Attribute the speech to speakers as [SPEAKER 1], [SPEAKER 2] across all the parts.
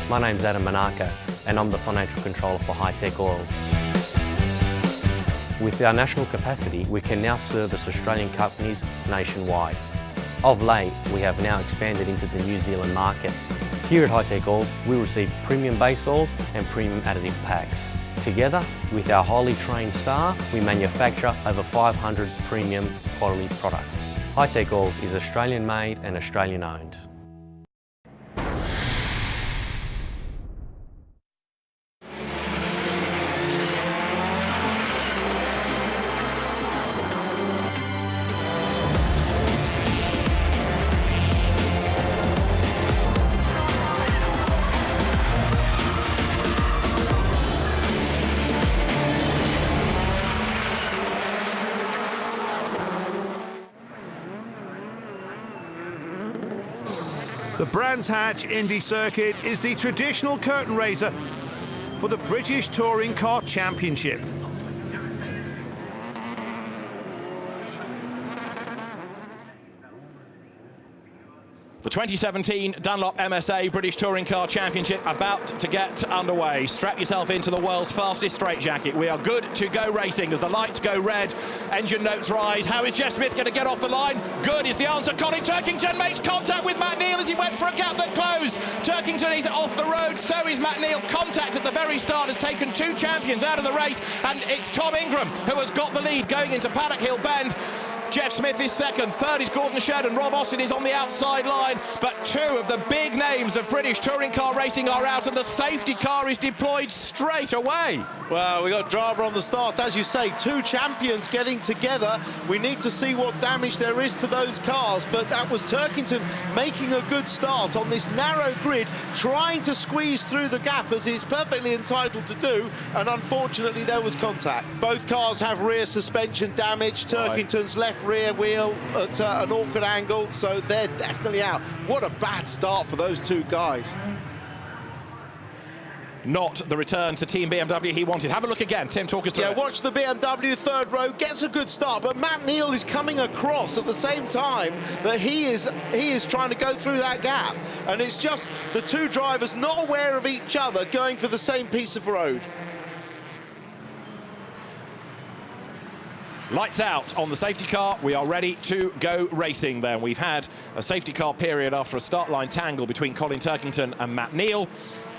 [SPEAKER 1] My name's Adam Manaka and I'm the Financial Controller for Hi-Tech Oils. With our national capacity, we can now service Australian companies nationwide. Of late, we have now expanded into the New Zealand market. Here at Hi-Tech Oils, we receive premium base oils and premium additive packs. Together, with our highly trained staff, we manufacture over 500 premium quality products. Hi-Tech Oils is Australian made and Australian owned.
[SPEAKER 2] The Brands Hatch Indy Circuit is the traditional curtain raiser for the British Touring Car Championship.
[SPEAKER 3] The 2017 Dunlop MSA British Touring Car Championship about to get underway. Strap yourself into the world's fastest straightjacket. We are good to go racing as the lights go red, engine notes rise. How is Jeff Smith going to get off the line? Good is the answer. Colin Turkington makes contact with Matt Neal as he went for a gap that closed. Turkington is off the road, so is Matt Neal. Contact at the very start has taken two champions out of the race, and it's Tom Ingram who has got the lead going into Paddock Hill Bend. Jeff Smith is second, third is Gordon Shedden, Rob Austin is on the outside line, but two of the big names of British touring car racing are out and the safety car is deployed straight away.
[SPEAKER 4] Well, we got drama on the start, as you say, two champions getting together. We need to see what damage there is to those cars, but that was Turkington making a good start on this narrow grid, trying to squeeze through the gap as he's perfectly entitled to do, and unfortunately there was contact. Both cars have rear suspension damage. Turkington's left rear wheel at an awkward angle, so they're definitely out. What a bad start for those two guys.
[SPEAKER 3] Not the return to Team BMW he wanted. Have a look again. Tim, talk us through it.
[SPEAKER 4] Watch the BMW third row, gets a good start, but Matt Neal is coming across at the same time that he is trying to go through that gap. And it's just the two drivers not aware of each other going for the same piece of road.
[SPEAKER 3] Lights out on the safety car. We are ready to go racing then. We've had a safety car period after a start line tangle between Colin Turkington and Matt Neal.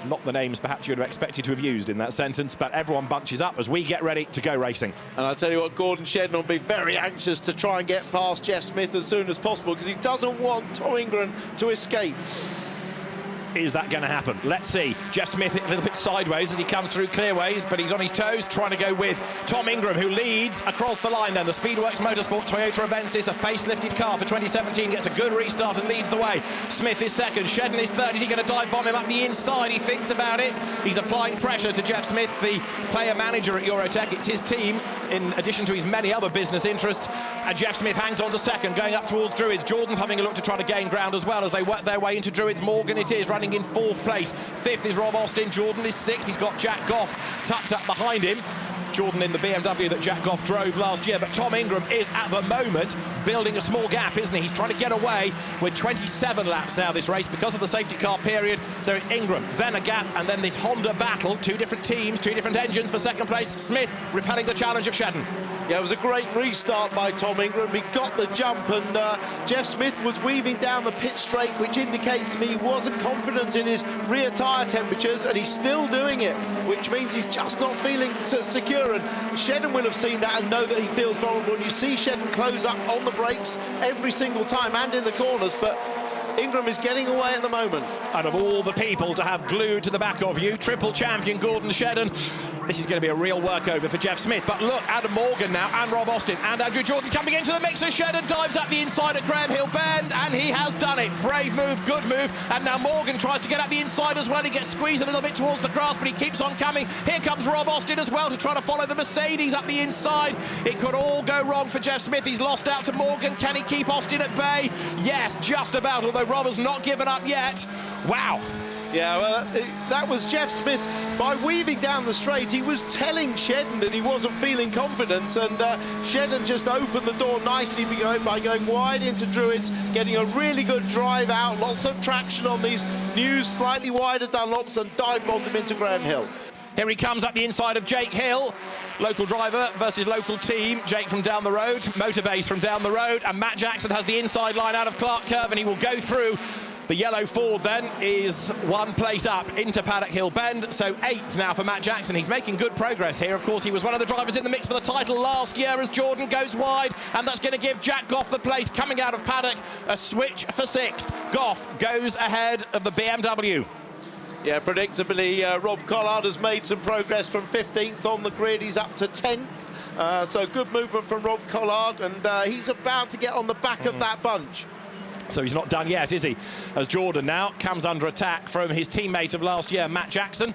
[SPEAKER 3] Not the names perhaps you'd have expected to have used in that sentence, but everyone bunches up as we get ready to go racing.
[SPEAKER 4] And I'll tell you what, Gordon Shedden will be very anxious to try and get past Jeff Smith as soon as possible because he doesn't want Tom Ingram to escape.
[SPEAKER 3] Is that going to happen? Let's see. Jeff Smith a little bit sideways as he comes through clearways, but he's on his toes trying to go with Tom Ingram, who leads across the line then. The Speedweek Motorsport Toyota Avensis, a facelifted car for 2017, gets a good restart and leads the way. Smith is second, Shedden is third. Is he going to dive bomb him up the inside? He thinks about it. He's applying pressure to Jeff Smith, the player manager at Eurotech. It's his team, in addition to his many other business interests. And Jeff Smith hangs on to second, going up towards Druids. Jordan's having a look to try to gain ground as well as they work their way into Druids. Morgan it is, running in fourth place. Fifth is Rob Austin. Jordan is sixth. He's got Jack Goff tucked up behind him. Jordan in the BMW that Jack Goff drove last year, but Tom Ingram is at the moment building a small gap, isn't he? He's trying to get away with 27 laps now this race because of the safety car period. So it's Ingram, then a gap, and then this Honda battle. Two different teams, two different engines for second place. Smith repelling the challenge of Shedden.
[SPEAKER 4] Yeah, it was a great restart by Tom Ingram. He got the jump, and Jeff Smith was weaving down the pit straight, which indicates to me he wasn't confident in his rear tyre temperatures, and he's still doing it, which means he's just not feeling secure. And Shedden will have seen that and know that he feels vulnerable. And you see Shedden close up on the brakes every single time and in the corners, but Ingram is getting away at the moment.
[SPEAKER 3] And of all the people to have glued to the back of you, triple champion Gordon Shedden, this is going to be a real workover for Jeff Smith. But look, Adam Morgan now, and Rob Austin, and Andrew Jordan coming into the mix as Shedden dives up the inside at Graham Hill Bend, and he has done it. Brave move, good move, and now Morgan tries to get up the inside as well. He gets squeezed a little bit towards the grass, but he keeps on coming. Here comes Rob Austin as well to try to follow the Mercedes up the inside. It could all go wrong for Jeff Smith. He's lost out to Morgan. Can he keep Austin at bay? Yes, just about, although Rob has not given up yet. Wow.
[SPEAKER 4] Yeah, well, that was Jeff Smith. By weaving down the straight, he was telling Shedden that he wasn't feeling confident, and Shedden just opened the door nicely by going wide into Druids, getting a really good drive out, lots of traction on these new, slightly wider Dunlops, and dive-bombed him into Graham Hill.
[SPEAKER 3] Here he comes up the inside of Jake Hill. Local driver versus local team. Jake from down the road, Motorbase from down the road, and Matt Jackson has the inside line out of Clark Curve, and he will go through. The yellow Ford then is one place up into Paddock Hill Bend, so 8th now for Matt Jackson. He's making good progress here. Of course, he was one of the drivers in the mix for the title last year as Jordan goes wide, and that's going to give Jack Goff the place coming out of Paddock. A switch for 6th. Goff goes ahead of the BMW.
[SPEAKER 4] Yeah, predictably, Rob Collard has made some progress from 15th on the grid. He's up to 10th, so good movement from Rob Collard, and he's about to get on the back of that bunch.
[SPEAKER 3] So he's not done yet, is he? As Jordan now comes under attack from his teammate of last year, Matt Jackson.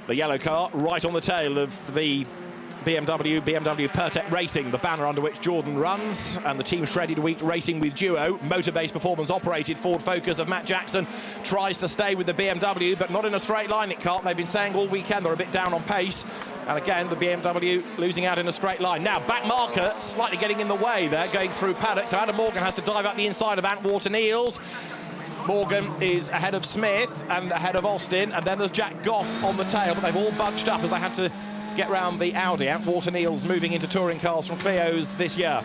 [SPEAKER 3] The yellow car right on the tail of the BMW Pertec Racing, the banner under which Jordan runs, and the Team Shredded Wheat Racing with Duo. Motorbase Performance operated Ford Focus of Matt Jackson tries to stay with the BMW, but not in a straight line, it can't. They've been saying all weekend they're a bit down on pace. And again, the BMW losing out in a straight line. Now, back marker slightly getting in the way there, going through Paddock. So Adam Morgan has to dive up the inside of Antwater Neils. Morgan is ahead of Smith and ahead of Austin. And then there's Jack Goff on the tail, but they've all bunched up as they had to get round the Audi. Antwater Neils moving into touring cars from Clio's this year.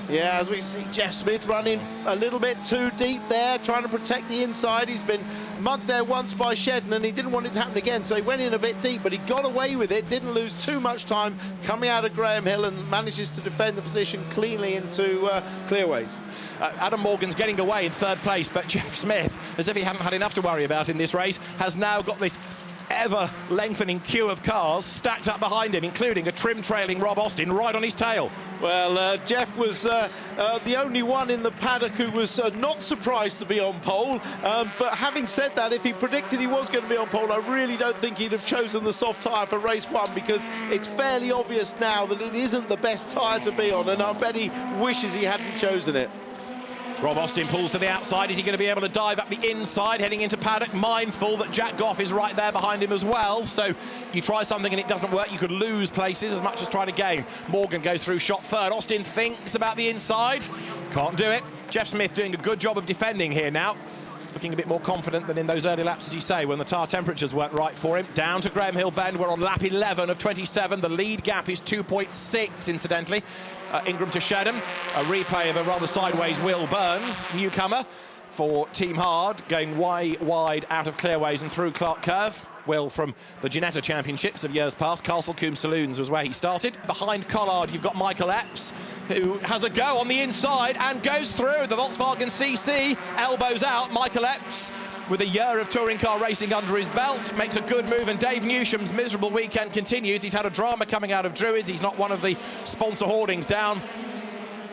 [SPEAKER 4] Yeah, as we see Jeff Smith running a little bit too deep there, trying to protect the inside. He's been mugged there once by Shedden, and he didn't want it to happen again, so he went in a bit deep, but he got away with it, didn't lose too much time coming out of Graham Hill, and manages to defend the position cleanly into Clearways.
[SPEAKER 3] Adam Morgan's getting away in 3rd place, but Jeff Smith, as if he hadn't had enough to worry about in this race, has now got this ever-lengthening queue of cars stacked up behind him, including a trim-trailing Rob Austin right on his tail.
[SPEAKER 4] Well, Jeff was the only one in the paddock who was not surprised to be on pole. But having said that, if he predicted he was going to be on pole, I really don't think he'd have chosen the soft tyre for race 1, because it's fairly obvious now that it isn't the best tyre to be on, and I bet he wishes he hadn't chosen it.
[SPEAKER 3] Rob Austin pulls to the outside. Is he going to be able to dive up the inside, heading into Paddock, mindful that Jack Goff is right there behind him as well? So you try something and it doesn't work, you could lose places as much as try to gain. Morgan goes through shot 3rd. Austin thinks about the inside. Can't do it. Jeff Smith doing a good job of defending here now. Looking a bit more confident than in those early laps, as you say, when the tyre temperatures weren't right for him. Down to Graham Hill Bend. We're on lap 11 of 27. The lead gap is 2.6, incidentally. Ingram to Shedden. A replay of a rather sideways Will Burns, newcomer for Team Hard, going way wide out of Clearways and through Clark Curve. Will from the Ginetta Championships of years past. Castle Combe Saloons was where he started. Behind Collard, you've got Michael Epps, who has a go on the inside and goes through. The Volkswagen CC elbows out. Michael Epps, with a year of touring car racing under his belt, makes a good move, and Dave Newsham's miserable weekend continues. He's had a drama coming out of Druids. He's not one of the sponsor hoardings down.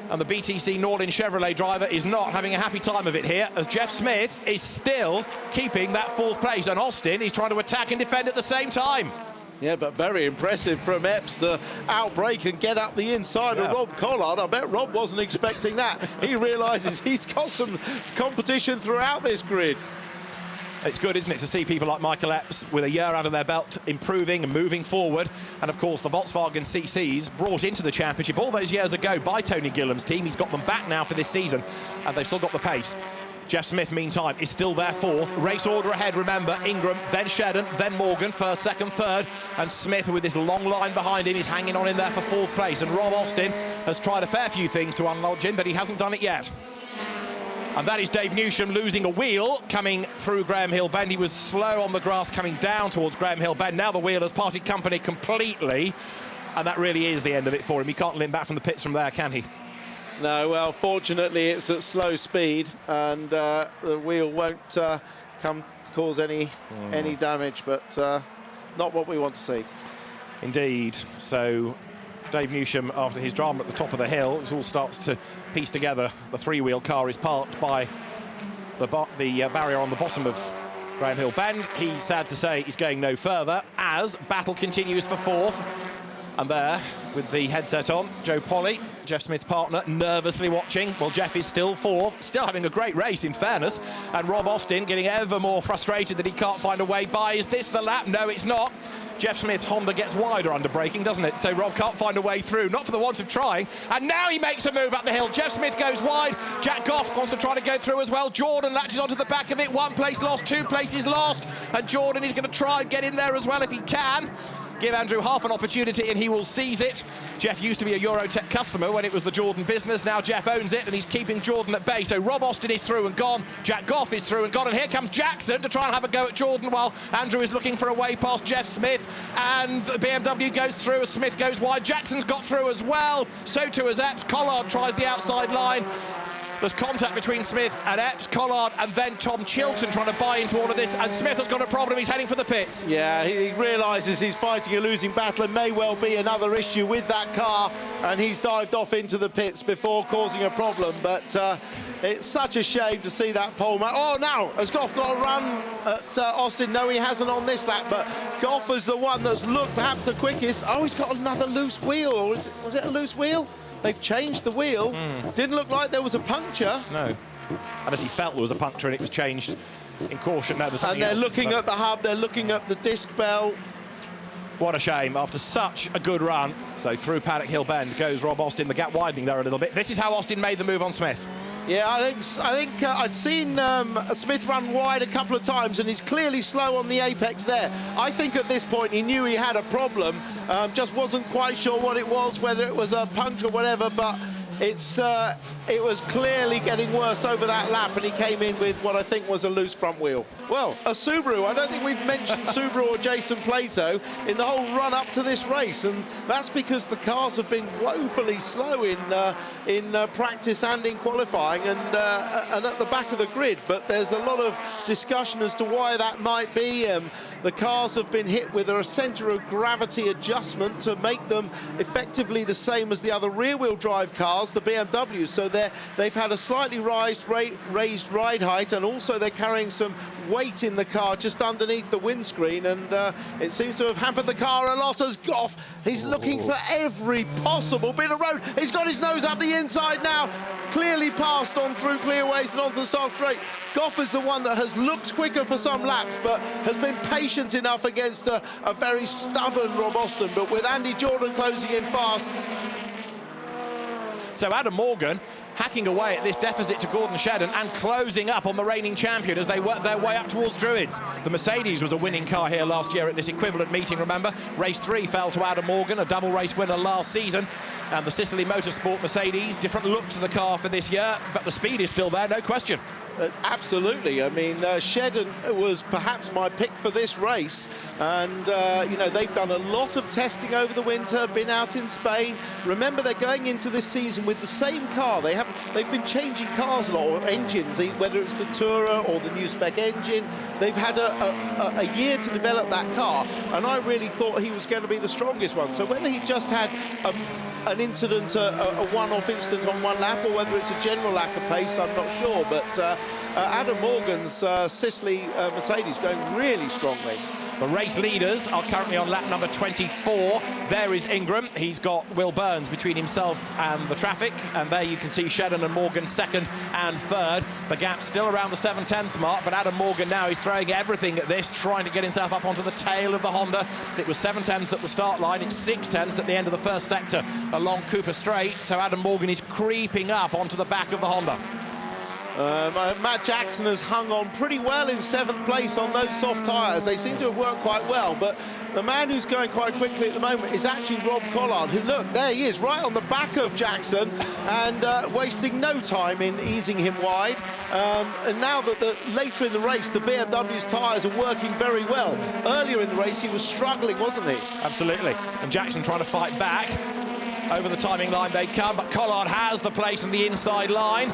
[SPEAKER 3] And the BTC Norlin Chevrolet driver is not having a happy time of it here, as Jeff Smith is still keeping that 4th place, and Austin is trying to attack and defend at the same time.
[SPEAKER 4] Yeah, but very impressive from Epps to outbrake and get up the inside of Rob Collard. I bet Rob wasn't expecting that. He realises he's got some competition throughout this grid.
[SPEAKER 3] It's good, isn't it, to see people like Michael Epps with a year under their belt improving and moving forward. And of course the Volkswagen CCs brought into the championship all those years ago by Tony Gillam's team. He's got them back now for this season, and they've still got the pace. Jeff Smith, meantime, is still there 4th. Race order ahead, remember. Ingram, then Shedden, then Morgan, 1st, 2nd, 3rd. And Smith, with this long line behind him, is hanging on in there for 4th place. And Rob Austin has tried a fair few things to unlodge him, but he hasn't done it yet. And that is Dave Newsham losing a wheel coming through Graham Hill Bend. He was slow on the grass coming down towards Graham Hill Bend. Now the wheel has parted company completely, and that really is the end of it for him. He can't limp back from the pits from there, can he?
[SPEAKER 4] No, well, fortunately it's at slow speed, and the wheel won't cause any damage, but not what we want to see.
[SPEAKER 3] Indeed. So Dave Newsham, after his drama at the top of the hill, it all starts to piece together. The 3-wheel car is parked by the barrier on the bottom of Graham Hill Bend. He's sad to say he's going no further, as battle continues for 4th. And there, with the headset on, Joe Polly, Jeff Smith's partner, nervously watching. Well, Jeff is still fourth, still having a great race, in fairness. And Rob Austin getting ever more frustrated that he can't find a way by. Is this the lap? No, it's not. Jeff Smith's Honda gets wider under braking, doesn't it? So Rob can't find a way through, not for the want of trying. And now he makes a move up the hill. Jeff Smith goes wide. Jack Goff wants to try to go through as well. Jordan latches onto the back of it. 1 place lost, 2 places lost. And Jordan is going to try and get in there as well if he can. Give Andrew half an opportunity and he will seize it. Jeff used to be a Eurotech customer when it was the Jordan business. Now Jeff owns it and he's keeping Jordan at bay. So Rob Austin is through and gone. Jack Goff is through and gone. And here comes Jackson to try and have a go at Jordan while Andrew is looking for a way past Jeff Smith. And the BMW goes through as Smith goes wide. Jackson's got through as well. So too has Epps. Collard tries the outside line. There's contact between Smith and Epps, Collard, and then Tom Chilton trying to buy into all of this. And Smith has got a problem. He's heading for the pits.
[SPEAKER 4] Yeah, he realises he's fighting a losing battle. It may well be another issue with that car, and he's dived off into the pits before causing a problem. But it's such a shame to see that pole match. Oh, now, has Goff got a run at Austin? No, he hasn't on this lap, but Goff is the one that's looked perhaps the quickest. Oh, he's got another loose wheel. Or was it a loose wheel? They've changed the wheel. Didn't look like there was a puncture.
[SPEAKER 3] No. Unless he felt there was a puncture and it was changed in caution. No, there's something
[SPEAKER 4] and they're
[SPEAKER 3] else,
[SPEAKER 4] looking at the hub, they're looking at the disc belt.
[SPEAKER 3] What a shame after such a good run. So through Paddock Hill Bend goes Rob Austin, the gap widening there a little bit. This is how Austin made the move on Smith.
[SPEAKER 4] Yeah, I think I'd seen Smith run wide a couple of times, and he's clearly slow on the apex there. I think at this point he knew he had a problem, just wasn't quite sure what it was, whether it was a puncture or whatever, but it was clearly getting worse over that lap, and he came in with what I think was a loose front wheel. Well, a Subaru. I don't think we've mentioned Subaru or Jason Plato in the whole run up to this race, and that's because the cars have been woefully slow in practice and in qualifying, and at the back of the grid. But there's a lot of discussion as to why that might be. The cars have been hit with a centre of gravity adjustment to make them effectively the same as the other rear-wheel drive cars, the BMWs. So they've had a slightly raised ride height, and also they're carrying some weight in the car just underneath the windscreen, and it seems to have hampered the car a lot as Goff, he's looking for every possible bit of road. He's got his nose up the inside now, clearly passed on through clearways and onto the soft straight. Goff is the one that has looked quicker for some laps, but has been patient enough against a very stubborn Rob Austin. But with Andy Jordan closing in fast.
[SPEAKER 3] So Adam Morgan hacking away at this deficit to Gordon Shedden and closing up on the reigning champion as they work their way up towards Druids. The Mercedes was a winning car here last year at this equivalent meeting, remember. Race 3 fell to Adam Morgan, a double race winner last season. And the Sicily Motorsport Mercedes, different look to the car for this year, but the speed is still there, no question.
[SPEAKER 4] Absolutely. I mean, Shedden was perhaps my pick for this race, and you know, they've done a lot of testing over the winter, been out in Spain. Remember, they're going into this season with the same car. They've been changing cars a lot, or engines, whether it's the Tourer or the new spec engine. They've had a year to develop that car, and I really thought he was going to be the strongest one. So whether he just had an incident, a one-off incident on one lap, or whether it's a general lack of pace, I'm not sure. But Adam Morgan's Sicily Mercedes going really strongly.
[SPEAKER 3] The race leaders are currently on lap number 24. There is Ingram. He's got Will Burns between himself and the traffic. And there you can see Shedden and Morgan second and third. The gap's still around the 7/10 mark, but Adam Morgan now is throwing everything at this, trying to get himself up onto the tail of the Honda. It was 7/10 at the start line. It's 6/10 at the end of the first sector along Cooper Straight. So Adam Morgan is creeping up onto the back of the Honda.
[SPEAKER 4] Matt Jackson has hung on pretty well in 7th place on those soft tyres. They seem to have worked quite well, but the man who's going quite quickly at the moment is actually Rob Collard, who, look, there he is, right on the back of Jackson, and wasting no time in easing him wide. And now that later in the race, the BMW's tyres are working very well. Earlier in the race, he was struggling, wasn't he?
[SPEAKER 3] Absolutely. And Jackson trying to fight back. Over the timing line they come, but Collard has the place on the inside line.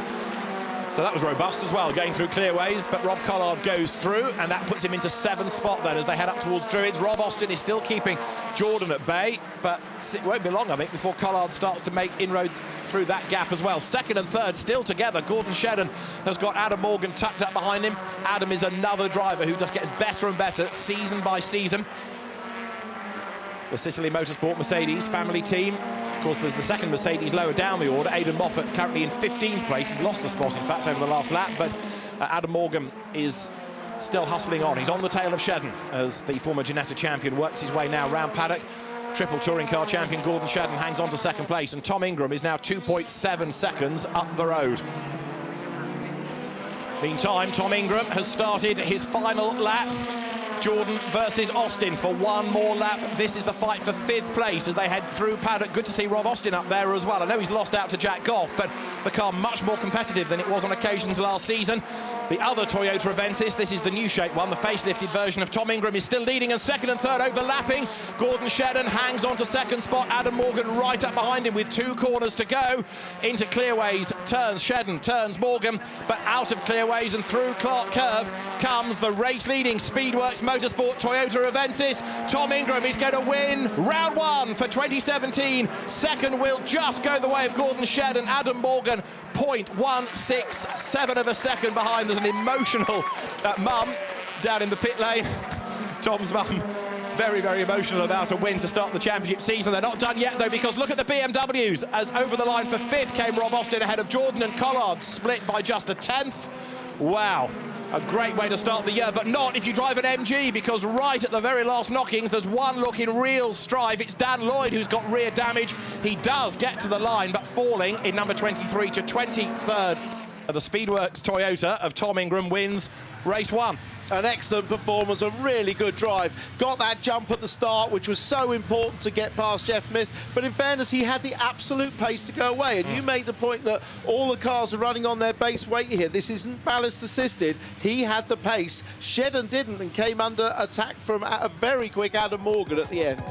[SPEAKER 3] So that was robust as well, going through clearways, but Rob Collard goes through, and that puts him into 7th spot then as they head up towards Druids. Rob Austin is still keeping Jordan at bay, but it won't be long, I think, before Collard starts to make inroads through that gap as well. 2nd and 3rd still together. Gordon Shedden has got Adam Morgan tucked up behind him. Adam is another driver who just gets better and better season by season. the Sicily Motorsport Mercedes family team. Of course, there's the second Mercedes lower down the order. Aidan Moffat currently in 15th place. He's lost a spot, in fact, over the last lap, but Adam Morgan is still hustling on. He's on the tail of Shedden as the former Ginetta champion works his way now round paddock. Triple touring car champion Gordon Shedden hangs on to second place, and Tom Ingram is now 2.7 seconds up the road. Meantime, Tom Ingram has started his final lap. Jordan versus Austin for one more lap. This is the fight for 5th place as they head through paddock. Good to see Rob Austin up there as well. I know he's lost out to Jack Goff, but the car much more competitive than it was on occasions last season. The other Toyota Avensis, this is the new shape one, the facelifted version of Tom Ingram, is still leading, and second and third overlapping. Gordon Shedden hangs on to second spot. Adam Morgan right up behind him with 2 corners to go. Into clearways, turns Shedden, turns Morgan, but out of clearways and through Clark Curve comes the race-leading Speedworks Motorsport Toyota Avensis. Tom Ingram is going to win round 1 for 2017. Second will just go the way of Gordon Shedden. Adam Morgan 0.167 of a second behind. There's an emotional mum down in the pit lane. Tom's mum very, very emotional about a win to start the championship season. They're not done yet, though, because look at the BMWs, as over the line for 5th came Rob Austin ahead of Jordan and Collard, split by just a 10th. Wow. A great way to start the year, but not if you drive an MG, because right at the very last knockings, there's one look in real strife. It's Dan Lloyd who's got rear damage. He does get to the line, but falling in number 23 to 23rd. The Speedworks Toyota of Tom Ingram wins race 1.
[SPEAKER 4] An excellent performance, a really good drive. Got that jump at the start, which was so important to get past Jeff Smith. But in fairness, he had the absolute pace to go away. And you made the point that all the cars are running on their base weight here. This isn't ballast assisted. He had the pace. Shedden didn't, and came under attack from a very quick Adam Morgan at the end.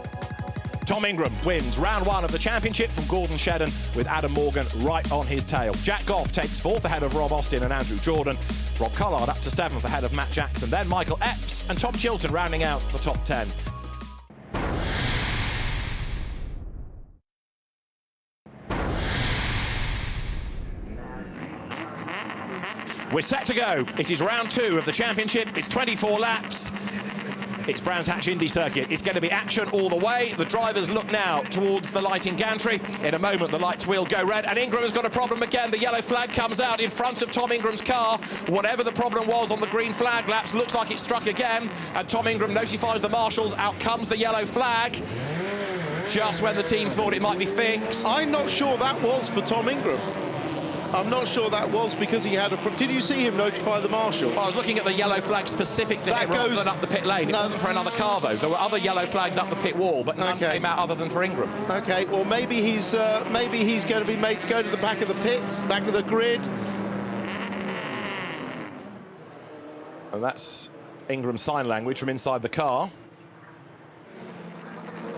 [SPEAKER 3] Tom Ingram wins round 1 of the championship from Gordon Shedden with Adam Morgan right on his tail. Jack Goff takes 4th ahead of Rob Austin and Andrew Jordan. Rob Collard up to 7th ahead of Matt Jackson. Then Michael Epps and Tom Chilton rounding out the top 10. We're set to go. It is round 2 of the championship. It's 24 laps. It's Brands Hatch Indy Circuit. It's going to be action all the way. The drivers look now towards the light in gantry. In a moment, the lights will go red. And Ingram has got a problem again. The yellow flag comes out in front of Tom Ingram's car. Whatever the problem was on the green flag laps, looks like it struck again. And Tom Ingram notifies the marshals. Out comes the yellow flag. Just when the team thought it might be fixed.
[SPEAKER 4] I'm not sure that was for Tom Ingram. I'm not sure that was because he had a... Did you see him notify the marshals?
[SPEAKER 3] I was looking at the yellow flag specific to him rather than up the pit lane. It wasn't for another car, though. There were other yellow flags up the pit wall, but none came out other than for Ingram.
[SPEAKER 4] OK, well, maybe he's going to be made to go to the back of the pits, back of the grid.
[SPEAKER 3] And that's Ingram's sign language from inside the car.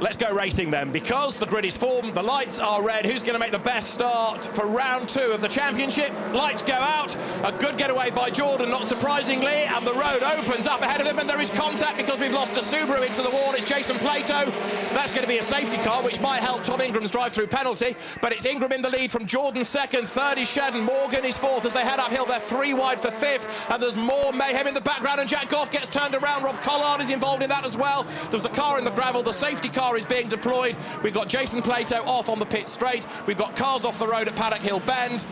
[SPEAKER 3] Let's go racing then, because the grid is formed, the lights are red. Who's going to make the best start for round 2 of the championship? Lights go out, a good getaway by Jordan, not surprisingly, and the road opens up ahead of him, and there is contact because we've lost a Subaru into the wall. It's Jason Plato. That's going to be a safety car, which might help Tom Ingram's drive-through penalty, but it's Ingram in the lead from Jordan 2nd, 3rd is Shedden, Morgan is 4th as they head uphill. They're 3 wide for 5th, and there's more mayhem in the background, and Jack Goff gets turned around. Rob Collard is involved in that as well. There's a car in the gravel, the safety car is being deployed. We've got Jason Plato off on the pit straight. We've got cars off the road at Paddock Hill Bend.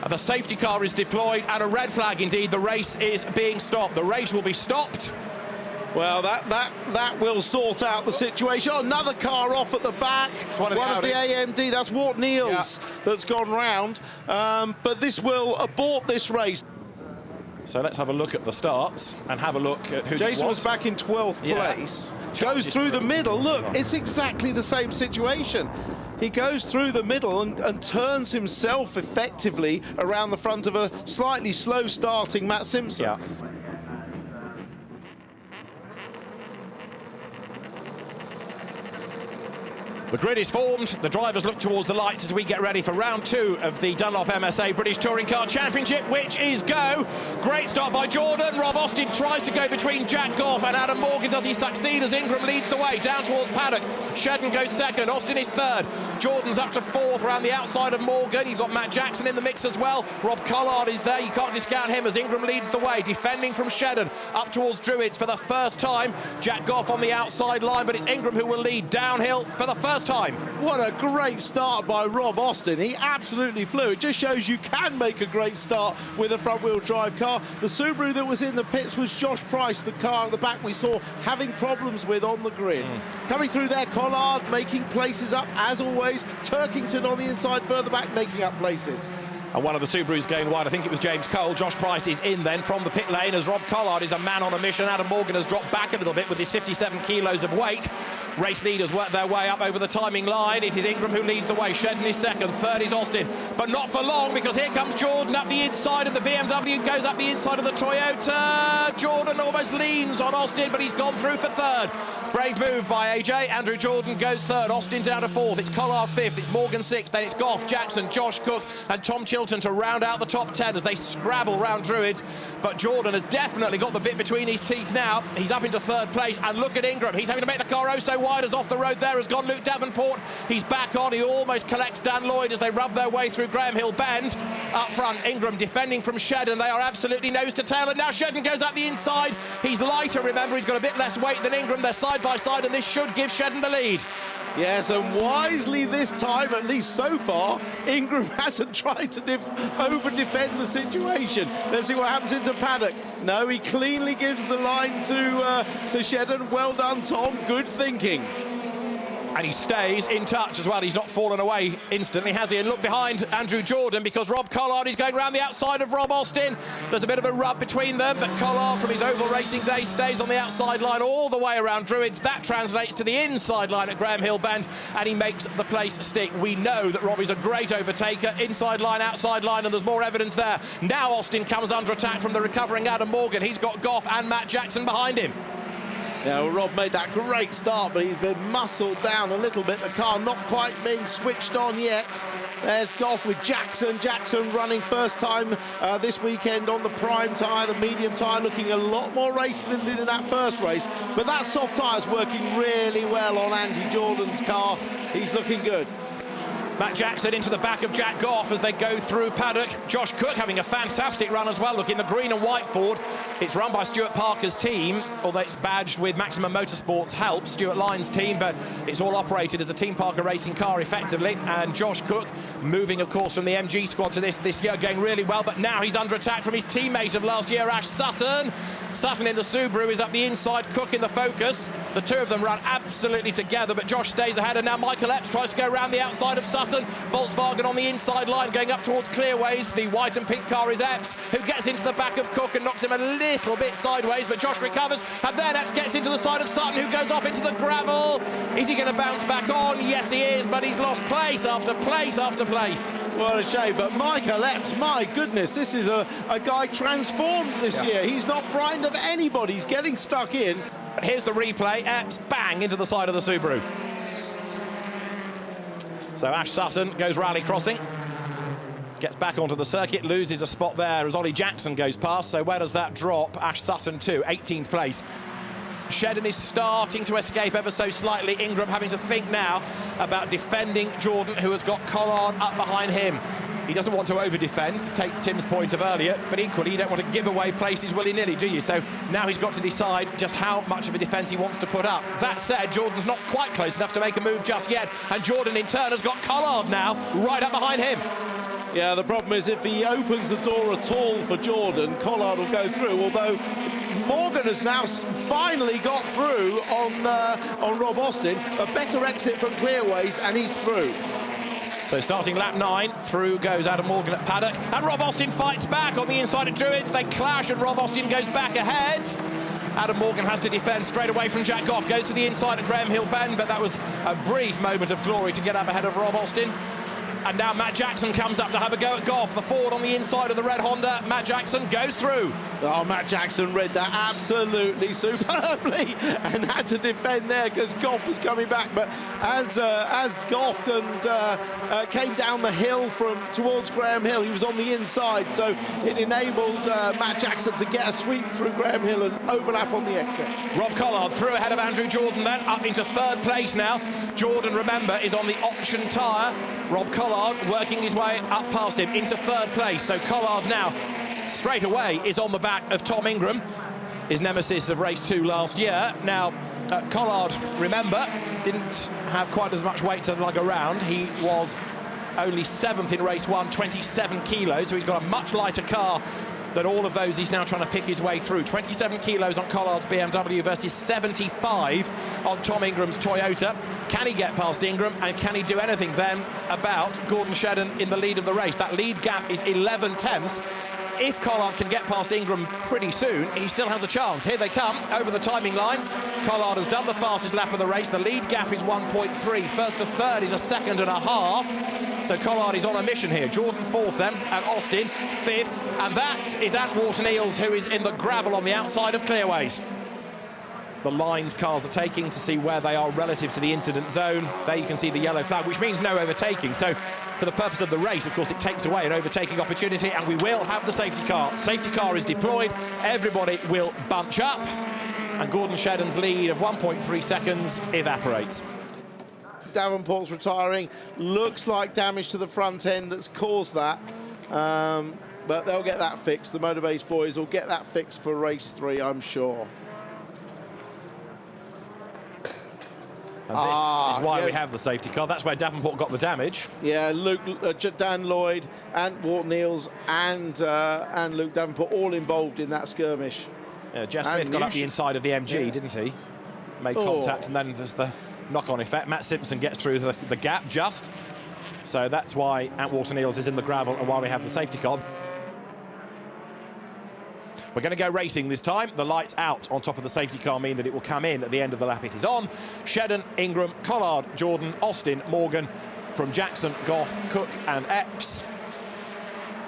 [SPEAKER 3] The safety car is deployed, and a red flag indeed. The race is being stopped. The race will be stopped.
[SPEAKER 4] Well, that will sort out the situation. Oh, another car off at the back. One of the AMD. That's Wart Neals that's gone round. But this will abort this race.
[SPEAKER 3] So let's have a look at the starts and have a look at who
[SPEAKER 4] Jason was back in 12th place. Goes through the middle. Look, it's exactly the same situation. He goes through the middle and turns himself effectively around the front of a slightly slow starting Matt Simpson.
[SPEAKER 3] Yeah. The grid is formed, the drivers look towards the lights as we get ready for round 2 of the Dunlop MSA British Touring Car Championship, which is go. Great start by Jordan. Rob Austin tries to go between Jack Goff and Adam Morgan. Does he succeed as Ingram leads the way down towards paddock? Shedden goes second, Austin is third. Jordan's up to fourth around the outside of Morgan. You've got Matt Jackson in the mix as well. Rob Collard is there, you can't discount him as Ingram leads the way. Defending from Shedden up towards Druids for the first time. Jack Goff on the outside line, but it's Ingram who will lead downhill for the first time.
[SPEAKER 4] What a great start by Rob Austin. He absolutely flew. It just shows you can make a great start with a front-wheel drive car. The Subaru that was in the pits was Josh Price, the car at the back we saw having problems with on the grid. Coming through there, Collard making places up as always. Turkington on the inside further back making up places.
[SPEAKER 3] And one of the Subarus going wide, I think it was James Cole. Josh Price is in then from the pit lane as Rob Collard is a man on a mission. Adam Morgan has dropped back a little bit with his 57 kilos of weight. Race leaders work their way up over the timing line. It is Ingram who leads the way. Shedden is second, third is Austin. But not for long, because here comes Jordan up the inside of the BMW, goes up the inside of the Toyota. Jordan almost leans on Austin, but he's gone through for third. Brave move by AJ. Andrew Jordan goes third. Austin down to fourth. It's Collard fifth. It's Morgan sixth. Then it's Goff, Jackson, Josh Cook and Tom Chilton to round out the top 10 as they scrabble round Druids. But Jordan has definitely got the bit between his teeth now. He's up into third place. And look at Ingram. He's having to make the car oh so wide as off the road there has gone Luke Davenport. He's back on. He almost collects Dan Lloyd as they rub their way through Graham Hill Bend. Up front, Ingram defending from Shedden. They are absolutely nose to tail. And now Shedden goes up the inside. He's lighter, remember. He's got a bit less weight than Ingram. They're side by side, and this should give Shedden the lead.
[SPEAKER 4] Yes, and wisely this time, at least so far, Ingram hasn't tried to over-defend the situation. Let's see what happens into paddock. No, he cleanly gives the line to Shedden. Well done, Tom. Good thinking.
[SPEAKER 3] And he stays in touch as well. He's not fallen away instantly, has he? And look behind Andrew Jordan, because Rob Collard is going around the outside of Rob Austin. There's a bit of a rub between them, but Collard from his oval racing day stays on the outside line all the way around Druids. That translates to the inside line at Graham Hill Bend, and he makes the place stick. We know that Rob is a great overtaker. Inside line, outside line, and there's more evidence there. Now Austin comes under attack from the recovering Adam Morgan. He's got Goff and Matt Jackson behind him.
[SPEAKER 4] Now, Rob made that great start, but he's been muscled down a little bit. The car not quite being switched on yet. There's Goff with Jackson. Jackson running first time this weekend on the prime tyre, the medium tyre, looking a lot more racy than did in that first race. But that soft tyre's working really well on Andy Jordan's car. He's looking good.
[SPEAKER 3] Matt Jackson into the back of Jack Goff as they go through paddock. Josh Cook having a fantastic run as well. Look, in the green and white Ford. It's run by Stuart Parker's team, although it's badged with Maximum Motorsports help, Stuart Lyon's team, but it's all operated as a Team Parker racing car effectively. And Josh Cook moving, of course, from the MG squad to this year, going really well, but now he's under attack from his teammate of last year, Ash Sutton. Sutton in the Subaru is up the inside, Cook in the Focus. The two of them run absolutely together, but Josh stays ahead, and now Michael Epps tries to go around the outside of Sutton. Volkswagen on the inside line going up towards Clearways. The white and pink car is Epps, who gets into the back of Cook and knocks him a little bit sideways, but Josh recovers, and then Epps gets into the side of Sutton, who goes off into the gravel. Is he going to bounce back on? Yes, he is, but he's lost place after place after place.
[SPEAKER 4] What a shame, but Michael Epps, my goodness, this is a guy transformed this year. He's not frightened of anybody. He's getting stuck in.
[SPEAKER 3] Here's the replay. Epps bang into the side of the Subaru. So Ash Sutton goes rally crossing, gets back onto the circuit, loses a spot there as Ollie Jackson goes past. So where does that drop? Ash Sutton to 18th place. Shedden is starting to escape ever so slightly. Ingram having to think now about defending Jordan, who has got Collard up behind him. He doesn't want to over-defend, to take Tim's point of earlier, but equally you don't want to give away places willy-nilly, do you? So now he's got to decide just how much of a defence he wants to put up. That said, Jordan's not quite close enough to make a move just yet, and Jordan in turn has got Collard now right up behind him.
[SPEAKER 4] Yeah, the problem is if he opens the door at all for Jordan, Collard will go through, although Morgan has now finally got through on Rob Austin. A better exit from Clearways, and he's through.
[SPEAKER 3] So starting lap 9, through goes Adam Morgan at paddock, and Rob Austin fights back on the inside of Druids. They clash and Rob Austin goes back ahead. Adam Morgan has to defend straight away from Jack Goff, goes to the inside of Graham Hill Bend, but that was a brief moment of glory to get up ahead of Rob Austin. and now Matt Jackson comes up to have a go at Goff. The Ford on the inside of the red Honda. Matt Jackson goes through.
[SPEAKER 4] Oh, Matt Jackson read that absolutely superbly and had to defend there because Goff was coming back. But as Goff came down the hill towards Graham Hill, he was on the inside, so it enabled Matt Jackson to get a sweep through Graham Hill and overlap on the exit.
[SPEAKER 3] Rob Collard through ahead of Andrew Jordan, then up into third place now. Jordan, remember, is on the option tyre. Rob Collard working his way up past him into third place. So Collard now straight away is on the back of Tom Ingram, his nemesis of race 2 last year. Now, Collard, remember, didn't have quite as much weight to lug around. He was only 7th in race 1, 27 kilos, so he's got a much lighter car than all of those he's now trying to pick his way through. 27 kilos on Collard's BMW versus 75 on Tom Ingram's Toyota. Can he get past Ingram, and can he do anything then about Gordon Shedden in the lead of the race? That lead gap is 11 tenths. If Collard can get past Ingram pretty soon, he still has a chance. Here they come over the timing line. Collard has done the fastest lap of the race. The lead gap is 1.3. First to third is a second and a half. So Collard is on a mission here. Jordan 4th then, and Austin 5th. And that is Antwerpen Eels, who is in the gravel on the outside of Clearways. The lines cars are taking to see where they are relative to the incident zone. There you can see the yellow flag, which means no overtaking. So for the purpose of the race, of course, it takes away an overtaking opportunity, and we will have the safety car. Safety car is deployed. Everybody will bunch up, and Gordon Shedden's lead of 1.3 seconds evaporates.
[SPEAKER 4] Davenport's retiring. Looks like damage to the front end that's caused that. But they'll get that fixed. The Motorbase boys will get that fixed for race 3, I'm sure.
[SPEAKER 3] And this is why we have the safety car. That's where Davenport got the damage.
[SPEAKER 4] Yeah, Dan Lloyd, Antwerpen Eels, and Luke Davenport all involved in that skirmish.
[SPEAKER 3] Yeah, Jeff Smith got up the inside of the MG, didn't he? Made contact, and then there's the knock-on effect. Matt Simpson gets through the gap just. So that's why Antwerpen Eels is in the gravel and why we have the safety car. We're going to go racing this time. The lights out on top of the safety car mean that it will come in at the end of the lap. It is on. Shedden, Ingram, Collard, Jordan, Austin, Morgan, from Jackson, Goff, Cook and Epps.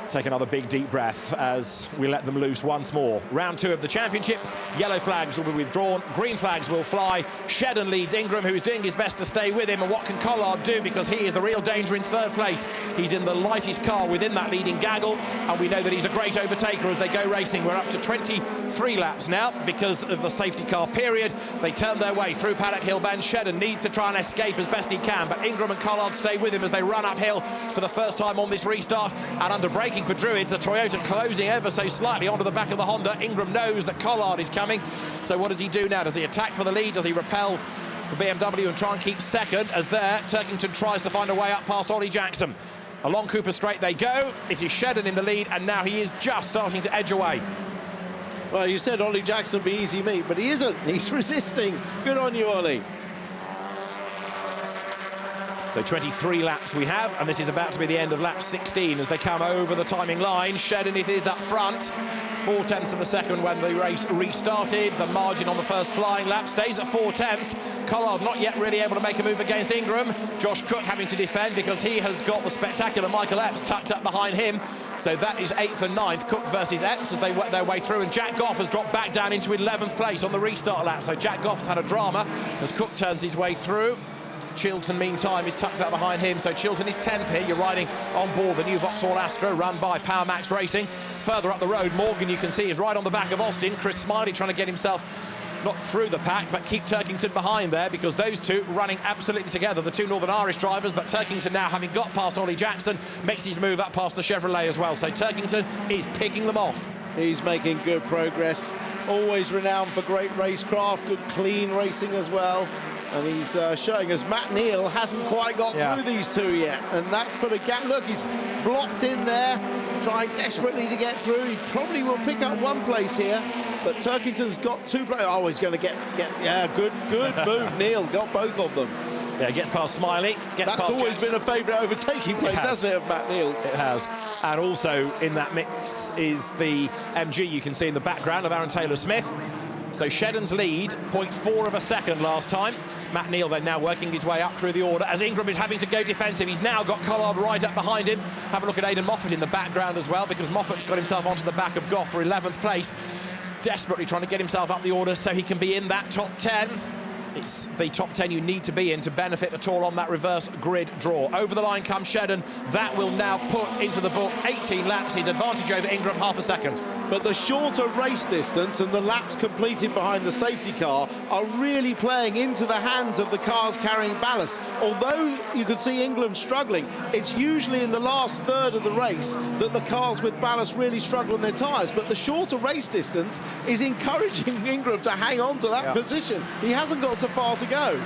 [SPEAKER 3] Take another big deep breath as we let them loose once more. Round 2 of the championship. Yellow flags will be withdrawn. Green flags will fly. Shedden leads Ingram, who is doing his best to stay with him. And what can Collard do? Because he is the real danger in third place. He's in the lightest car within that leading gaggle. And we know that he's a great overtaker as they go racing. We're up to 23 laps now because of the safety car period. They turn their way through Paddock Hill Bend. Shedden needs to try and escape as best he can. But Ingram and Collard stay with him as they run uphill for the first time on this restart. And under braking for Druids, the Toyota closing ever so slightly onto the back of the Honda. Ingram knows that Collard is coming, so what does he do now? Does he attack for the lead? Does he repel the BMW and try and keep second? As there, Turkington tries to find a way up past Ollie Jackson. Along Cooper Straight they go. It is Shedden in the lead, and now he is just starting to edge away.
[SPEAKER 4] Well, you said Ollie Jackson would be easy meat, but he isn't. He's resisting. Good on you, Ollie.
[SPEAKER 3] So 23 laps we have, and this is about to be the end of lap 16 as they come over the timing line. Shedden it is up front. 4/10 of a second when the race restarted. The margin on the first flying lap stays at 4/10. Collard not yet really able to make a move against Ingram. Josh Cook having to defend because he has got the spectacular Michael Epps tucked up behind him. So that is 8th and 9th. Cook versus Epps as they work their way through, and Jack Goff has dropped back down into 11th place on the restart lap. So Jack Goff's had a drama as Cook turns his way through. Chilton, meantime, is tucked up behind him, so Chilton is 10th here. You're riding on board the new Vauxhall Astra, run by Power Max Racing. Further up the road, Morgan, you can see, is right on the back of Austin. Chris Smiley trying to get himself not through the pack, but keep Turkington behind there, because those two running absolutely together, the two Northern Irish drivers. But Turkington now, having got past Ollie Jackson, makes his move up past the Chevrolet as well. So Turkington is picking them off.
[SPEAKER 4] He's making good progress. Always renowned for great racecraft, good clean racing as well. And he's showing us Matt Neal hasn't quite got through these two yet. And that's put a gap. Look, he's blocked in there, trying desperately to get through. He probably will pick up one place here. But Turkington's got 2 places. Oh, he's going to get good move. Neal got both of them.
[SPEAKER 3] Yeah, gets past Smiley. That's past
[SPEAKER 4] always
[SPEAKER 3] Jackson.
[SPEAKER 4] Been a favourite overtaking place, hasn't it, of Matt Neal's?
[SPEAKER 3] It has. And also in that mix is the MG you can see in the background of Aaron Taylor-Smith. So Shedden's lead, 0.4 of a second last time. Matt Neal then now working his way up through the order as Ingram is having to go defensive. He's now got Collard right up behind him. Have a look at Aidan Moffat in the background as well, because Moffat's got himself onto the back of Goff for 11th place, desperately trying to get himself up the order so he can be in that top 10. It's the top 10 you need to be in to benefit at all on that reverse grid draw. Over the line comes Shedden. That will now put into the book 18 laps. His advantage over Ingram, half a second.
[SPEAKER 4] But the shorter race distance and the laps completed behind the safety car are really playing into the hands of the cars carrying ballast. Although you could see Ingram struggling, it's usually in the last third of the race that the cars with ballast really struggle on their tyres. But the shorter race distance is encouraging Ingram to hang on to that position. He hasn't got so far to go.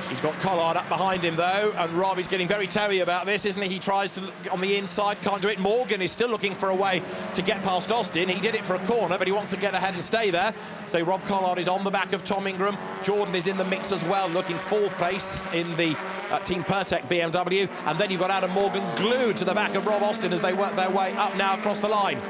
[SPEAKER 3] He's got Collard up behind him, though, and Rob is getting very toey about this, isn't he? He tries to look on the inside, can't do it. Morgan is still looking for a way to get past Austin. He did it for a corner, but he wants to get ahead and stay there. So Rob Collard is on the back of Tom Ingram. Jordan is in the mix as well, looking 4th place in the Team Pertec BMW. And then you've got Adam Morgan glued to the back of Rob Austin as they work their way up now across the line.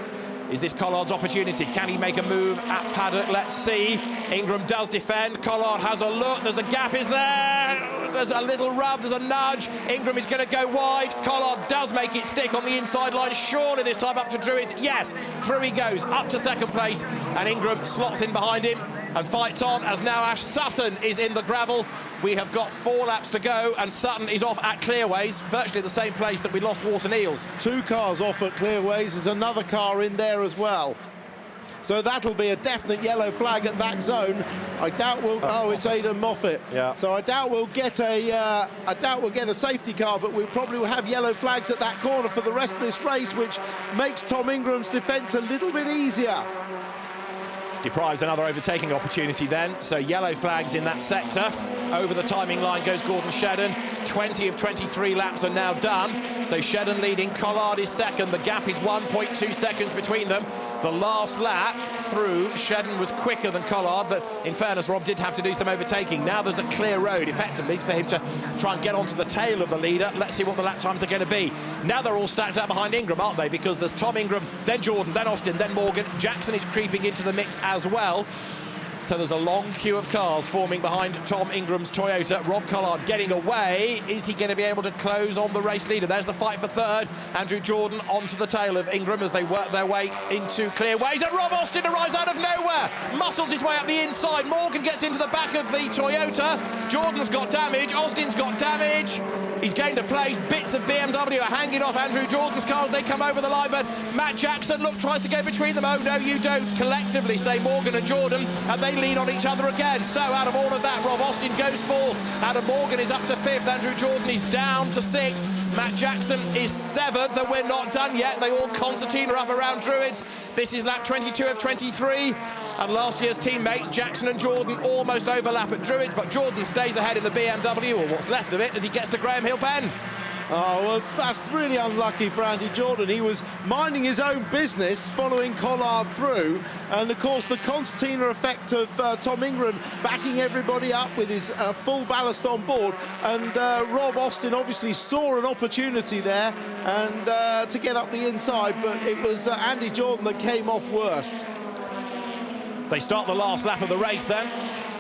[SPEAKER 3] Is this Collard's opportunity? Can he make a move at paddock? Let's see. Ingram does defend. Collard has a look. There's a gap, is there? There's a little rub, there's a nudge. Ingram is going to go wide. Collard does make it stick on the inside line. Surely this time up to Druids. Yes, through he goes, up to 2nd place. And Ingram slots in behind him and fights on as now Ash Sutton is in the gravel. We have got 4 laps to go and Sutton is off at Clearways, virtually the same place that we lost Wharton Eels. 2
[SPEAKER 4] cars off at Clearways. There's another car in there as well. So that'll be a definite yellow flag at that zone. I doubt we'll. Oh, it's Aidan Moffat. Yeah. So I doubt we'll get a safety car, but we probably will have yellow flags at that corner for the rest of this race, which makes Tom Ingram's defence a little bit easier.
[SPEAKER 3] Deprives another overtaking opportunity then. So yellow flags in that sector. Over the timing line goes Gordon Shedden. 20 of 23 laps are now done. So Shedden leading, Collard is 2nd. The gap is 1.2 seconds between them. The last lap through, Shedden was quicker than Collard, but in fairness, Rob did have to do some overtaking. Now there's a clear road, effectively, for him to try and get onto the tail of the leader. Let's see what the lap times are going to be. Now they're all stacked up behind Ingram, aren't they? Because there's Tom Ingram, then Jordan, then Austin, then Morgan. Jackson is creeping into the mix as well. So there's a long queue of cars forming behind Tom Ingram's Toyota. Rob Collard getting away. Is he going to be able to close on the race leader? There's the fight for 3rd. Andrew Jordan onto the tail of Ingram as they work their way into Clearways. And Rob Austin arrives out of nowhere. Muscles his way up the inside. Morgan gets into the back of the Toyota. Jordan's got damage. Austin's got damage. He's gained a place. Bits of BMW are hanging off Andrew Jordan's car as they come over the line, but Matt Jackson, look, tries to go between them. Oh, no, you don't. Collectively, say Morgan and Jordan, and they lean on each other again. So out of all of that, Rob Austin goes 4th. Adam Morgan is up to 5th. Andrew Jordan is down to 6th. Matt Jackson is 7th, and we're not done yet. They all concertina up around Druids. This is lap 22 of 23. And last year's teammates, Jackson and Jordan, almost overlap at Druids, but Jordan stays ahead in the BMW, or what's left of it, as he gets to Graham Hill Bend.
[SPEAKER 4] Oh, well, that's really unlucky for Andy Jordan. He was minding his own business, following Collard through, and of course the concertina effect of Tom Ingram backing everybody up with his full ballast on board, and Rob Austin obviously saw an opportunity there and to get up the inside, but it was Andy Jordan that came off worst.
[SPEAKER 3] They start the last lap of the race then.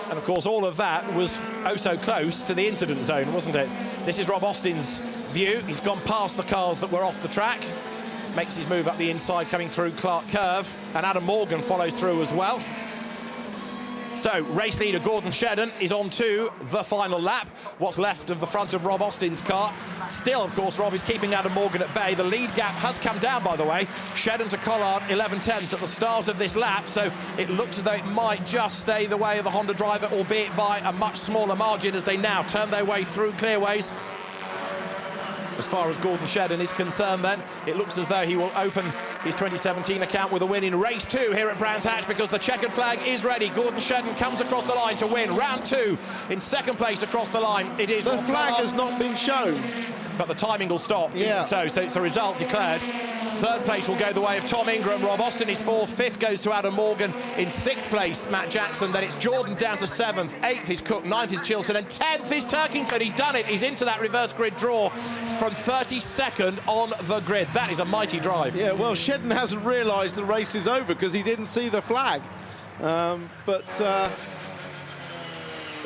[SPEAKER 3] And of course, all of that was oh so close to the incident zone, wasn't it? This is Rob Austin's view. He's gone past the cars that were off the track. Makes his move up the inside, coming through Clark Curve. And Adam Morgan follows through as well. So, race leader Gordon Shedden is on to the final lap. What's left of the front of Rob Austin's car. Still, of course, Rob is keeping Adam Morgan at bay. The lead gap has come down, by the way. Shedden to Collard, 11/10ths at the start of this lap. So it looks as though it might just stay the way of the Honda driver, albeit by a much smaller margin as they now turn their way through Clearways. As far as Gordon Shedden is concerned then, it looks as though he will open his 2017 account with a win in race 2 here at Brands Hatch, because the checkered flag is ready. Gordon Shedden comes across the line to win round 2 in 2nd place across the line. It is
[SPEAKER 4] the flag has not been shown,
[SPEAKER 3] but the timing will stop.
[SPEAKER 4] Yeah.
[SPEAKER 3] So it's the result declared. 3rd place will go the way of Tom Ingram. Rob Austin is 4th. 5th goes to Adam Morgan. In 6th place, Matt Jackson. Then it's Jordan down to 7th. 8th is Cook. 9th is Chilton. And 10th is Turkington. He's done it. He's into that reverse grid draw from 32nd on the grid. That is a mighty drive.
[SPEAKER 4] Yeah, well, Shedden hasn't realised the race is over because he didn't see the flag.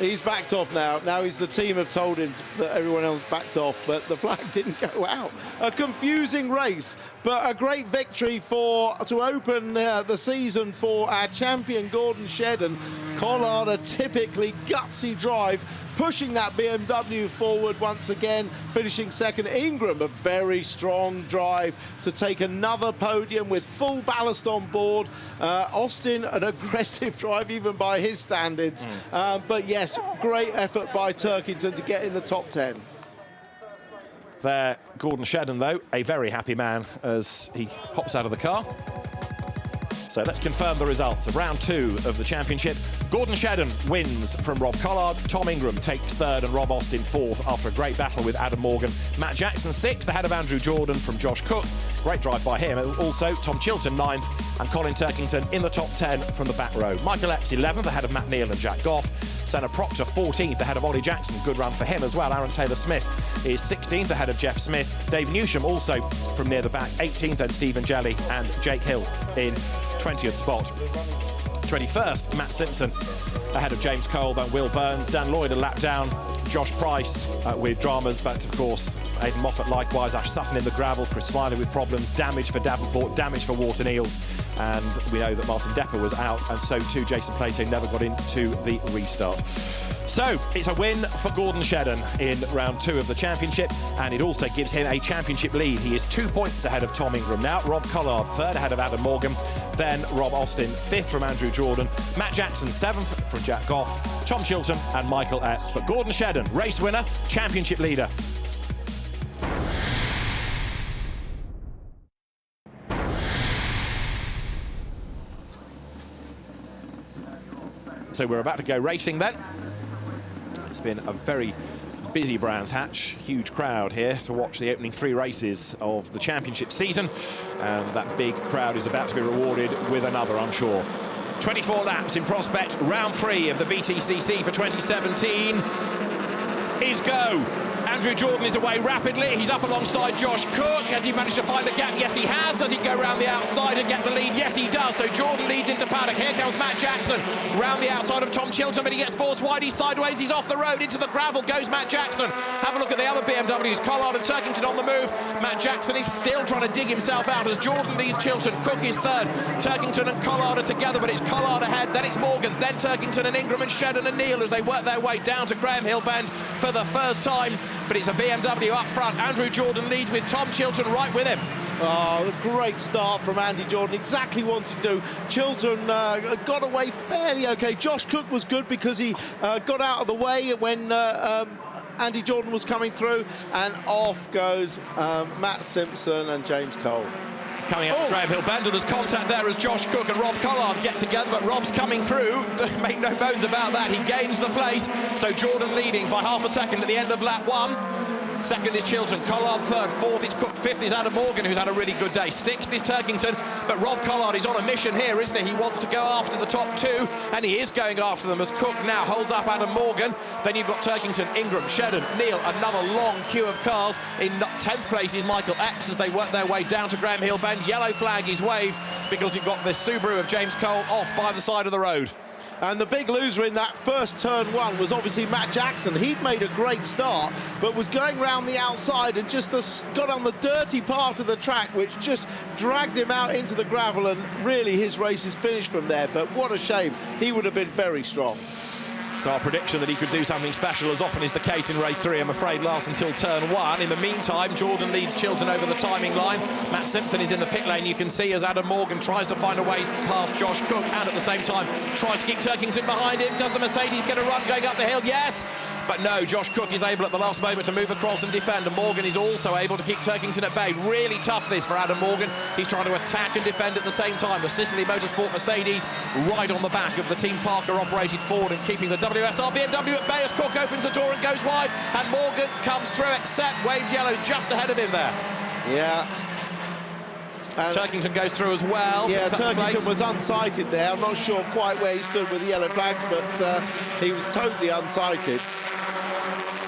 [SPEAKER 4] He's backed off now. Now the team have told him that everyone else backed off, but the flag didn't go out. A confusing race, but a great victory to open the season for our champion, Gordon Shedden. Collard, a typically gutsy drive, pushing that BMW forward once again, finishing second. Ingram, a very strong drive to take another podium with full ballast on board. Austin, an aggressive drive even by his standards. But yes, great effort by Turkington to get in the top 10.
[SPEAKER 3] There, Gordon Shedden, though, a very happy man as he hops out of the car. So let's confirm the results of round 2 of the championship. Gordon Shedden wins from Rob Collard. Tom Ingram takes 3rd and Rob Austin 4th after a great battle with Adam Morgan. Matt Jackson 6th, ahead of Andrew Jordan from Josh Cook. Great drive by him. Also, Tom Chilton 9th and Colin Turkington in the top 10 from the back row. Michael Epps 11th, ahead of Matt Neal and Jack Goff. Senna Proctor 14th, ahead of Ollie Jackson. Good run for him as well. Aaron Taylor-Smith is 16th, ahead of Jeff Smith. Dave Newsham also from near the back, 18th, and Stephen Jelly and Jake Hill in 20th spot. 21st, Matt Simpson ahead of James Cole, then Will Burns. Dan Lloyd a lap down. Josh Price with dramas, but of course Aidan Moffat likewise. Ash Sutton in the gravel. Chris Smiley with problems. Damage for Davenport, damage for Wharton Eels. And we know that Martin Depper was out, and so too Jason Plato never got into the restart. So it's a win for Gordon Shedden in round 2 of the championship, and it also gives him a championship lead. He is 2 points ahead of Tom Ingram now. Rob Collard 3rd ahead of Adam Morgan, then Rob Austin 5th from Andrew Jordan, Matt Jackson 7th from Jack Goff, Tom Chilton and Michael Epps. But Gordon Shedden, race winner, championship leader. So we're about to go racing then. It's been a very busy Brands Hatch. Huge crowd here to watch the opening 3 races of the championship season. And that big crowd is about to be rewarded with another, I'm sure. 24 laps in prospect. Round 3 of the BTCC for 2017 is go. Andrew Jordan is away rapidly. He's up alongside Josh Cook. Has he managed to find the gap? Yes, he has. Does he go round the outside and get the lead? Yes, he does. So Jordan leads into paddock. Here comes Matt Jackson round the outside of Tom Chilton, but he gets forced wide. He's sideways. He's off the road. Into the gravel goes Matt Jackson. Have a look at the other BMWs. Collard and Turkington on the move. Matt Jackson is still trying to dig himself out as Jordan leads Chilton. Cook is 3rd. Turkington and Collard are together, but it's Collard ahead. Then it's Morgan. Then Turkington and Ingram and Shedden and Neal as they work their way down to Graham Hill Bend for the first time. But it's a BMW up front. Andrew Jordan leads with Tom Chilton right with him.
[SPEAKER 4] Oh, a great start from Andy Jordan, exactly what to do. Chilton got away fairly okay. Josh Cook was good because he got out of the way when Andy Jordan was coming through, and off goes Matt Simpson and James Cole.
[SPEAKER 3] Coming up Graham Hill Bend, and there's contact there as Josh Cook and Rob Collard get together, but Rob's coming through. Make no bones about that. He gains the place. So Jordan leading by half a second at the end of lap 1. 2nd is Chilton, Collard 3rd, 4th is Cook, 5th is Adam Morgan, who's had a really good day, 6th is Turkington, but Rob Collard is on a mission here, isn't he? He wants to go after the top 2, and he is going after them as Cook now holds up Adam Morgan. Then you've got Turkington, Ingram, Shedden, Neal, another long queue of cars. In 10th place is Michael Epps as they work their way down to Graham Hill Bend. Yellow flag is waved because you've got the Subaru of James Cole off by the side of the road.
[SPEAKER 4] And the big loser in that first turn 1 was obviously Matt Jackson. He'd made a great start, but was going round the outside and just got on the dirty part of the track, which just dragged him out into the gravel, and really his race is finished from there. But what a shame. He would have been very strong.
[SPEAKER 3] So our prediction that he could do something special, as often is the case in race 3, I'm afraid, lasts until turn 1. In the meantime, Jordan leads Chilton over the timing line. Matt Simpson is in the pit lane, you can see, as Adam Morgan tries to find a way past Josh Cook, and at the same time tries to keep Turkington behind him. Does the Mercedes get a run going up the hill? Yes! But no, Josh Cook is able at the last moment to move across and defend, and Morgan is also able to keep Turkington at bay. Really tough this for Adam Morgan. He's trying to attack and defend at the same time. The Sicily Motorsport Mercedes right on the back of the Team Parker operated Ford and keeping the WSR BMW at bay as Cook opens the door and goes wide, and Morgan comes through, except waved yellows just ahead of him there.
[SPEAKER 4] Yeah.
[SPEAKER 3] Turkington goes through as well.
[SPEAKER 4] Yeah, Turkington was unsighted there. I'm not sure quite where he stood with the yellow flags, but he was totally unsighted.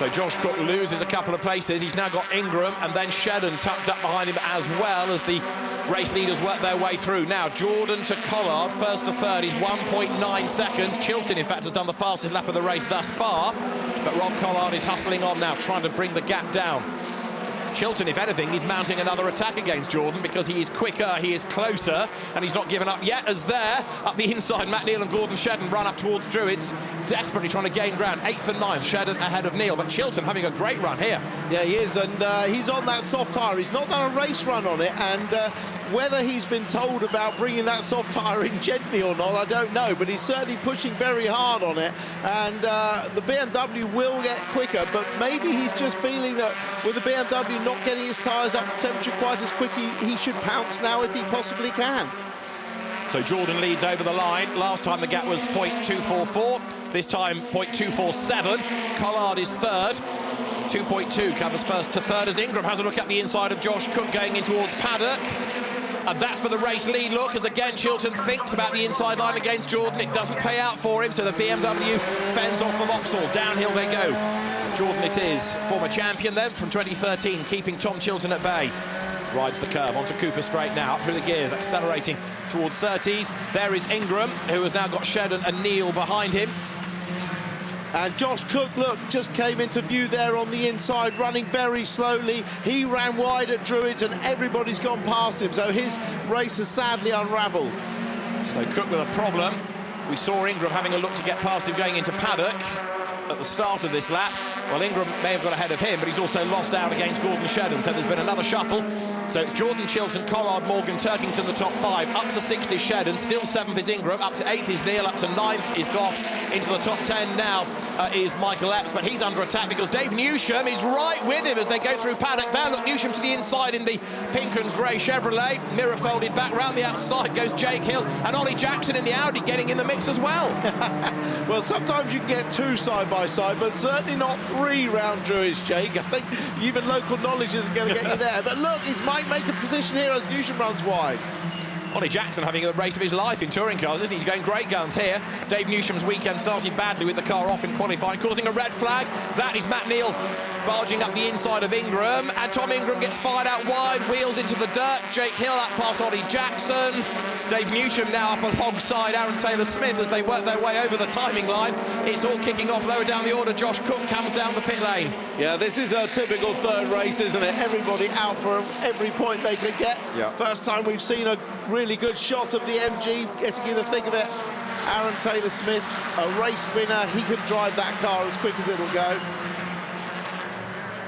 [SPEAKER 3] So Josh Cook loses a couple of places. He's now got Ingram and then Shedden tucked up behind him, as well as the race leaders work their way through. Now, Jordan to Collard, first to third, is 1.9 seconds. Chilton, in fact, has done the fastest lap of the race thus far. But Rob Collard is hustling on now, trying to bring the gap down. Chilton, if anything, is mounting another attack against Jordan because he is quicker, he is closer, and he's not given up yet, as there, up the inside, Matt Neal and Gordon Shedden run up towards Druids, desperately trying to gain ground. 8th and 9th, Shedden ahead of Neal, but Chilton having a great run here.
[SPEAKER 4] Yeah, he is, and he's on that soft tyre. He's not done a race run on it, and whether he's been told about bringing that soft tyre in gently or not, I don't know, but he's certainly pushing very hard on it, and the BMW will get quicker, but maybe he's just feeling that with the BMW not getting his tyres up to temperature quite as quick, he should pounce now if he possibly can.
[SPEAKER 3] So Jordan leads over the line. Last time the gap was 0.244, this time 0.247. Collard is third. 2.2 covers first to third as Ingram has a look at the inside of Josh Cook going in towards Paddock. And that's for the race lead look, as again Chilton thinks about the inside line against Jordan. It doesn't pay out for him, so the BMW fends off the Vauxhall. Downhill they go. Jordan it is, former champion then from 2013, keeping Tom Chilton at bay. Rides the curve onto Cooper Straight now, up through the gears, accelerating towards Surtees. There is Ingram, who has now got Shedden and Neal behind him.
[SPEAKER 4] And Josh Cook, look, just came into view there on the inside, running very slowly. He ran wide at Druids and everybody's gone past him, so his race has sadly unravelled.
[SPEAKER 3] So Cook with a problem. We saw Ingram having a look to get past him going into Paddock at the start of this lap. Well, Ingram may have got ahead of him, but he's also lost out against Gordon Shedden, so there's been another shuffle. So it's Jordan, Chilton, Collard, Morgan, Turkington, the top 5. Up to 6th is Shedden, still 7th is Ingram, up to 8th is Neal, up to 9th is Goff. Into the top 10 now is Michael Epps, but he's under attack because Dave Newsham is right with him as they go through Paddock. There, look, Newsham to the inside in the pink and grey Chevrolet. Mirror folded back round the outside goes Jake Hill, and Ollie Jackson in the Audi getting in the mix as well.
[SPEAKER 4] Well, sometimes you can get 2 side by side, but certainly not 3 round Druids, Jake. I think even local knowledge isn't going to get you there. But look, he might make a position here as Newsham runs wide.
[SPEAKER 3] Ollie Jackson having a race of his life in touring cars, isn't he? He's going great guns here. Dave Newsham's weekend started badly with the car off in qualifying, causing a red flag. That is Matt Neal barging up the inside of Ingram, and Tom Ingram gets fired out wide, wheels into the dirt. Jake Hill up past Ollie Jackson. Dave Newsham now up alongside Aaron Taylor-Smith as they work their way over the timing line. It's all kicking off lower down the order. Josh Cook comes down the pit lane.
[SPEAKER 4] Yeah, this is a typical third race, isn't it? Everybody out for every point they can get.
[SPEAKER 3] Yeah.
[SPEAKER 4] First time we've seen a really good shot of the MG getting in the thick of it. Aaron Taylor-Smith, a race winner. He can drive that car as quick as it'll go.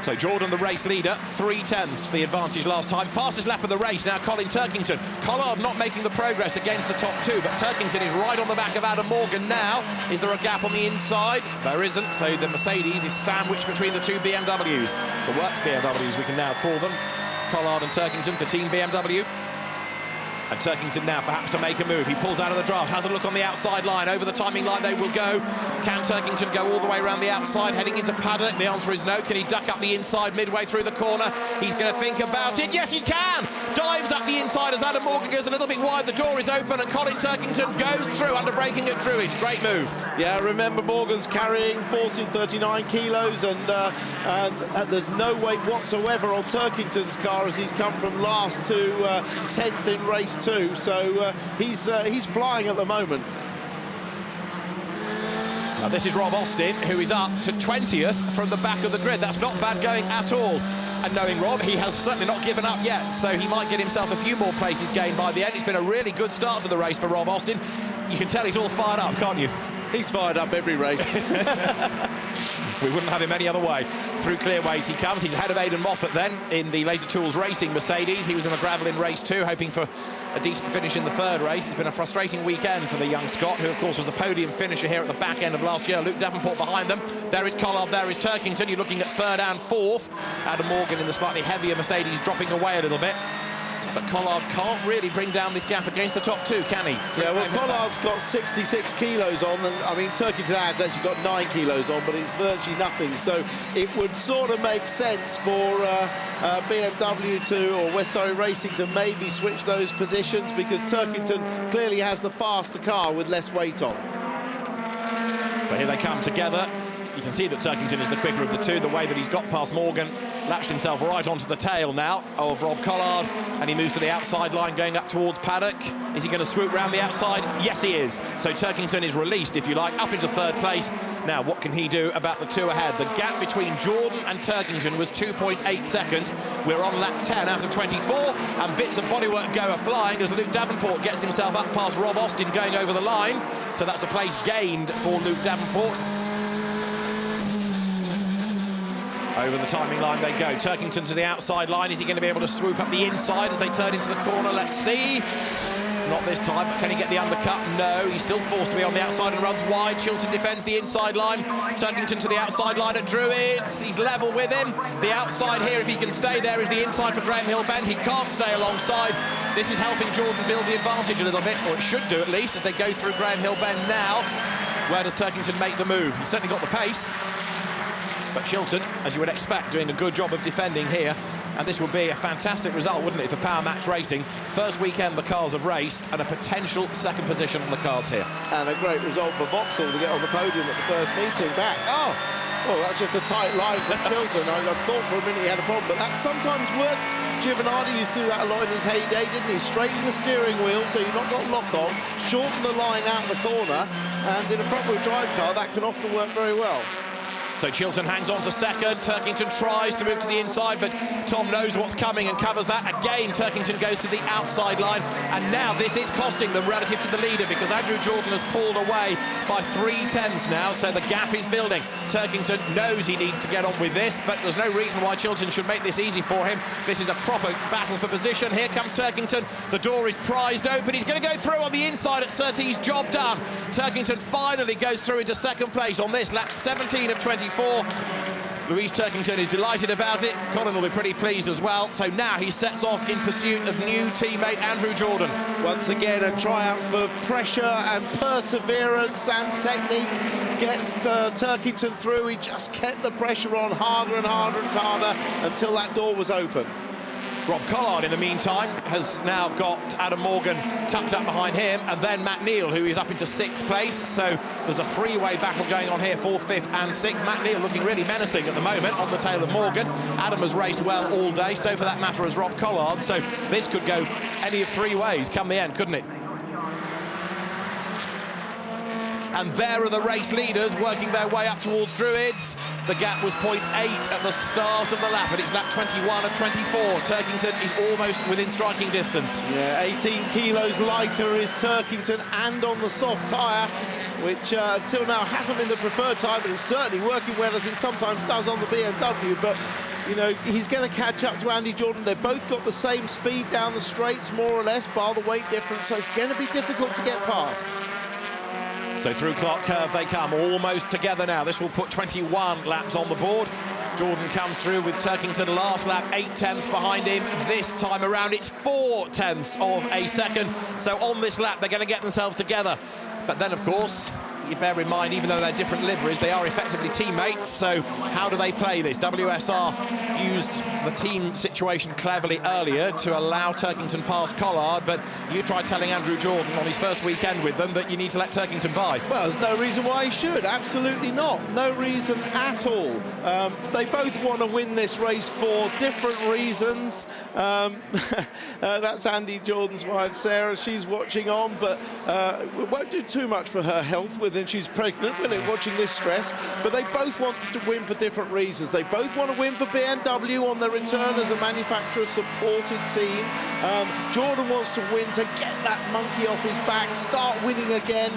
[SPEAKER 3] So Jordan, the race leader, 3/10 the advantage last time. Fastest lap of the race now, Colin Turkington. Collard not making the progress against the top 2, but Turkington is right on the back of Adam Morgan now. Is there a gap on the inside? There isn't, so the Mercedes is sandwiched between the 2 BMWs. The Works BMWs, we can now call them. Collard and Turkington for Team BMW. And Turkington now perhaps to make a move. He pulls out of the draft, has a look on the outside line. Over the timing line they will go. Can Turkington go all the way around the outside, heading into Paddock? The answer is no. Can he duck up the inside midway through the corner? He's going to think about it. Yes, he can! Dives up the inside as Adam Morgan goes a little bit wide. The door is open and Colin Turkington goes through under braking at Druids. Great move.
[SPEAKER 4] Yeah, remember Morgan's carrying 1439 kilos and there's no weight whatsoever on Turkington's car as he's come from last to 10th in race 2, so he's flying at the moment.
[SPEAKER 3] Now this is Rob Austin, who is up to 20th from the back of the grid. That's not bad going at all. And knowing Rob, he has certainly not given up yet, so he might get himself a few more places gained by the end. It's been a really good start to the race for Rob Austin. You can tell he's all fired up, can't you?
[SPEAKER 4] He's fired up every race.
[SPEAKER 3] We wouldn't have him any other way. Through clearways he comes. He's ahead of Aidan Moffat then in the Laser Tools Racing Mercedes. He was in the gravel in race 2, hoping for a decent finish in the 3rd race. It's been a frustrating weekend for the young Scot, who of course was a podium finisher here at the back end of last year. Luke Davenport behind them. There is Collard, there is Turkington. You're looking at 3rd and 4th. Adam Morgan in the slightly heavier Mercedes dropping away a little bit. But Collard can't really bring down this gap against the top 2, can he?
[SPEAKER 4] Yeah, well, Collard's got 66 kilos on, and I mean, Turkington has actually got 9 kilos on, but it's virtually nothing. So it would sort of make sense for BMW Racing to maybe switch those positions, because Turkington clearly has the faster car with less weight on.
[SPEAKER 3] So here they come together. You can see that Turkington is the quicker of the two. The way that he's got past Morgan, latched himself right onto the tail now of Rob Collard, and he moves to the outside line going up towards Paddock. Is he going to swoop round the outside? Yes, he is. So Turkington is released, if you like, up into third place. Now, what can he do about the two ahead? The gap between Jordan and Turkington was 2.8 seconds. We're on lap 10 out of 24, and bits of bodywork go flying as Luke Davenport gets himself up past Rob Austin going over the line. So that's a place gained for Luke Davenport. Over the timing line they go. Turkington to the outside line. Is he going to be able to swoop up the inside as they turn into the corner? Let's see. Not this time, but can he get the undercut? No, he's still forced to be on the outside and runs wide. Chilton defends the inside line. Turkington to the outside line at Druids. He's level with him. The outside here, if he can stay there, is the inside for Graham Hill Bend. He can't stay alongside. This is helping Jordan build the advantage a little bit, or it should do at least, as they go through Graham Hill Bend now. Where does Turkington make the move? He's certainly got the pace. But Chilton, as you would expect, doing a good job of defending here. And this would be a fantastic result, wouldn't it, for Power Match Racing? First weekend the cars have raced, and a potential second position on the cards here.
[SPEAKER 4] And a great result for Vauxhall to get on the podium at the first meeting back. Oh, well, that's just a tight line from Chilton. I thought for a minute he had a problem, but that sometimes works. Giovanardi used to do that a lot in his heyday, didn't he? Straighten the steering wheel so you're not got locked on, shorten the line out the corner, and in a front-wheel drive car, that can often work very well.
[SPEAKER 3] So Chilton hangs on to second. Turkington tries to move to the inside, but Tom knows what's coming and covers that. Again, Turkington goes to the outside line, and now this is costing them relative to the leader, because Andrew Jordan has pulled away by 3/10 now, so the gap is building. Turkington knows he needs to get on with this, but there's no reason why Chilton should make this easy for him. This is a proper battle for position. Here comes Turkington. The door is prized open. He's going to go through on the inside at Surtees. Job done. Turkington finally goes through into second place on this lap 17 of 24. Louise Turkington is delighted about it. Colin will be pretty pleased as well. So now he sets off in pursuit of new teammate Andrew Jordan.
[SPEAKER 4] Once again, a triumph of pressure and perseverance and technique gets Turkington through. He just kept the pressure on harder and harder and harder until that door was open.
[SPEAKER 3] Rob Collard, in the meantime, has now got Adam Morgan tucked up behind him, and then Matt Neal, who is up into 6th place. So there's a three-way battle going on here, 4th, 5th and 6th. Matt Neal looking really menacing at the moment on the tail of Morgan. Adam has raced well all day, so for that matter has Rob Collard. So this could go any of three ways come the end, couldn't it? And there are the race leaders working their way up towards Druids. The gap was 0.8 at the start of the lap, and it's lap 21 of 24. Turkington is almost within striking distance.
[SPEAKER 4] Yeah, 18 kilos lighter is Turkington, and on the soft tyre, which until now hasn't been the preferred tyre, but it's certainly working well, as it sometimes does on the BMW. But you know, he's going to catch up to Andy Jordan. They've both got the same speed down the straights, more or less, bar the weight difference, so it's going to be difficult to get past.
[SPEAKER 3] So through Clark Curve they come, almost together now. This will put 21 laps on the board. Jordan comes through with Turkington last lap, 8/10 behind him. This time around, it's 4/10 of a second. So on this lap, they're going to get themselves together. But then, of course, you bear in mind, even though they're different liveries, they are effectively teammates. So how do they play this? WSR used the team situation cleverly earlier to allow Turkington past Collard, but you tried telling Andrew Jordan on his first weekend with them that you need to let Turkington by.
[SPEAKER 4] Well, there's no reason why he should. Absolutely not. No reason at all. They both want to win this race for different reasons. That's Andy Jordan's wife, Sarah. She's watching on, but it won't do too much for her health with and she's pregnant, will it, watching this stress? But they both want to win for different reasons. They both want to win for BMW on their return as a manufacturer-supported team. Jordan wants to win to get that monkey off his back, start winning again.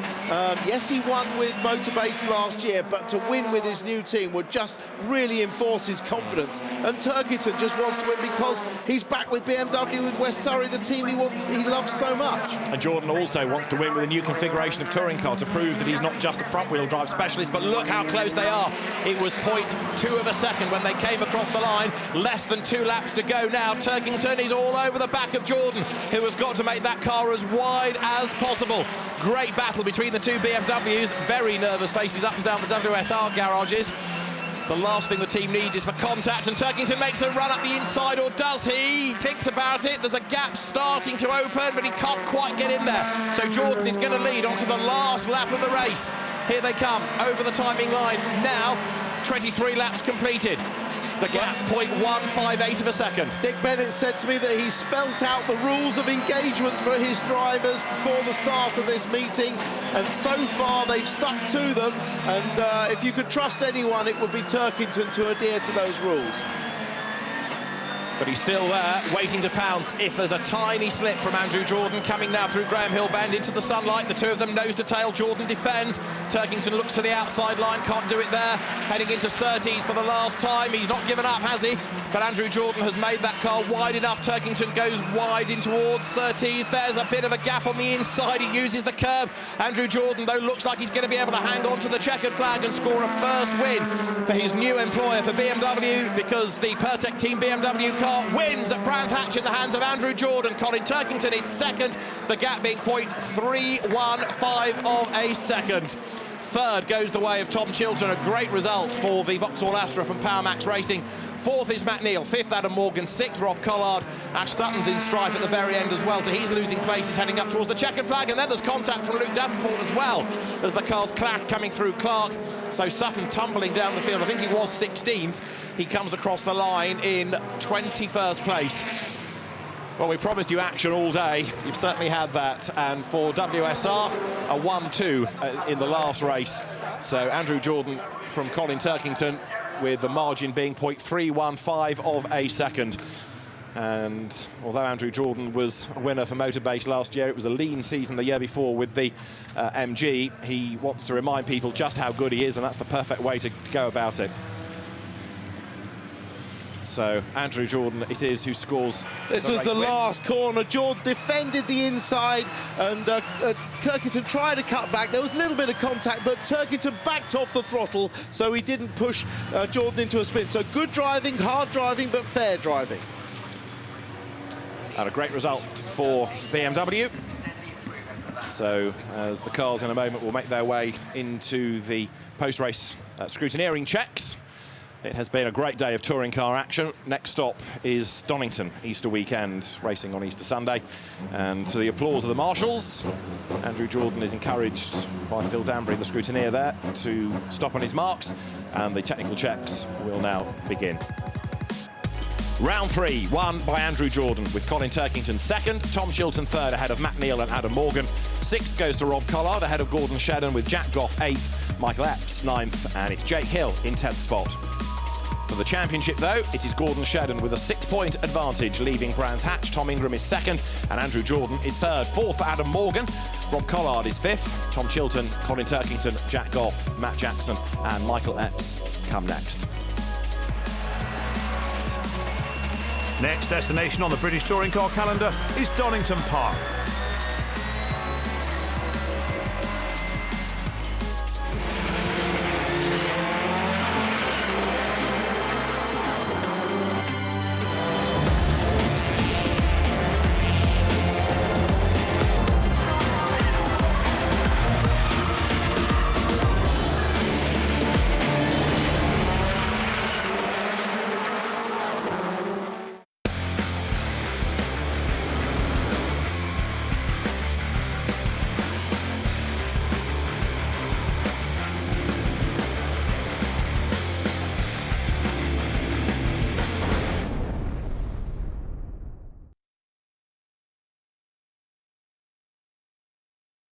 [SPEAKER 4] Yes, he won with Motorbase last year, but to win with his new team would just really enforce his confidence. And Turkington just wants to win because he's back with BMW with West Surrey, the team he loves so much.
[SPEAKER 3] And Jordan also wants to win with a new configuration of touring car to prove that he's not just a front-wheel drive specialist. But look how close they are. It was 0.2 of a second when they came across the line. Less than 2 laps to go now. Turkington is all over the back of Jordan, who has got to make that car as wide as possible. Great battle between the two BMWs. Very nervous faces up and down the WSR garages. The last thing the team needs is for contact, and Turkington makes a run up the inside, or does he? He thinks about it. There's a gap starting to open, but he can't quite get in there. So Jordan is going to lead onto the last lap of the race. Here they come over the timing line now. 23 laps completed. The gap, 0.158 of a second.
[SPEAKER 4] Dick Bennett said to me that he spelt out the rules of engagement for his drivers before the start of this meeting, and so far they've stuck to them, and if you could trust anyone, it would be Turkington to adhere to those rules.
[SPEAKER 3] But he's still there, waiting to pounce if there's a tiny slip from Andrew Jordan coming now through Graham Hill Bend into the sunlight. The two of them nose to tail. Jordan defends. Turkington looks to the outside line, can't do it there. Heading into Surtees for the last time. He's not given up, has he? But Andrew Jordan has made that car wide enough. Turkington goes wide in towards Surtees. There's a bit of a gap on the inside. He uses the curb. Andrew Jordan, though, looks like he's going to be able to hang on to the checkered flag and score a first win for his new employer for BMW, because the Pertec Team BMW car wins at Brands Hatch in the hands of Andrew Jordan. Colin Turkington is second, the gap being 0.315 of a second. Third goes the way of Tom Chilton, a great result for the Vauxhall Astra from PowerMax Racing. Fourth is Matt Neal, fifth Adam Morgan, sixth Rob Collard. Ash Sutton's in strife at the very end as well, so he's losing places heading up towards the checkered flag, and then there's contact from Luke Davenport as well as the cars clash coming through Clark. So Sutton tumbling down the field. I think he was 16th. He comes across the line in 21st place. Well, we promised you action all day. You've certainly had that. And for WSR, a 1-2 in the last race. So Andrew Jordan from Colin Turkington, with the margin being 0.315 of a second. And although Andrew Jordan was a winner for Motorbase last year, it was a lean season the year before with the MG. He wants to remind people just how good he is, and that's the perfect way to go about it. So Andrew Jordan it is who scores.
[SPEAKER 4] This was the last corner. Jordan defended the inside, and Turkington tried to cut back. There was a little bit of contact, but Turkington backed off the throttle, so he didn't push Jordan into a spin. So good driving, hard driving, but fair driving.
[SPEAKER 3] And a great result for BMW. So as the cars in a moment will make their way into the post-race scrutineering checks. It has been a great day of touring car action. Next stop is Donington, Easter weekend, racing on Easter Sunday. And to the applause of the marshals, Andrew Jordan is encouraged by Phil Danbury, the scrutineer there, to stop on his marks, and the technical checks will now begin. Round 3, won by Andrew Jordan, with Colin Turkington second, Tom Chilton third, ahead of Matt Neal and Adam Morgan. Sixth goes to Rob Collard, ahead of Gordon Shedden, with Jack Goff eighth, Michael Epps ninth, and it's Jake Hill in 10th spot. For the championship, though, it is Gordon Shedden with a 6-point advantage, leaving Brands Hatch. Tom Ingram is second, and Andrew Jordan is third. Fourth for Adam Morgan. Rob Collard is fifth. Tom Chilton, Colin Turkington, Jack Goff, Matt Jackson, and Michael Epps come next.
[SPEAKER 2] Next destination on the British Touring Car calendar is Donington Park.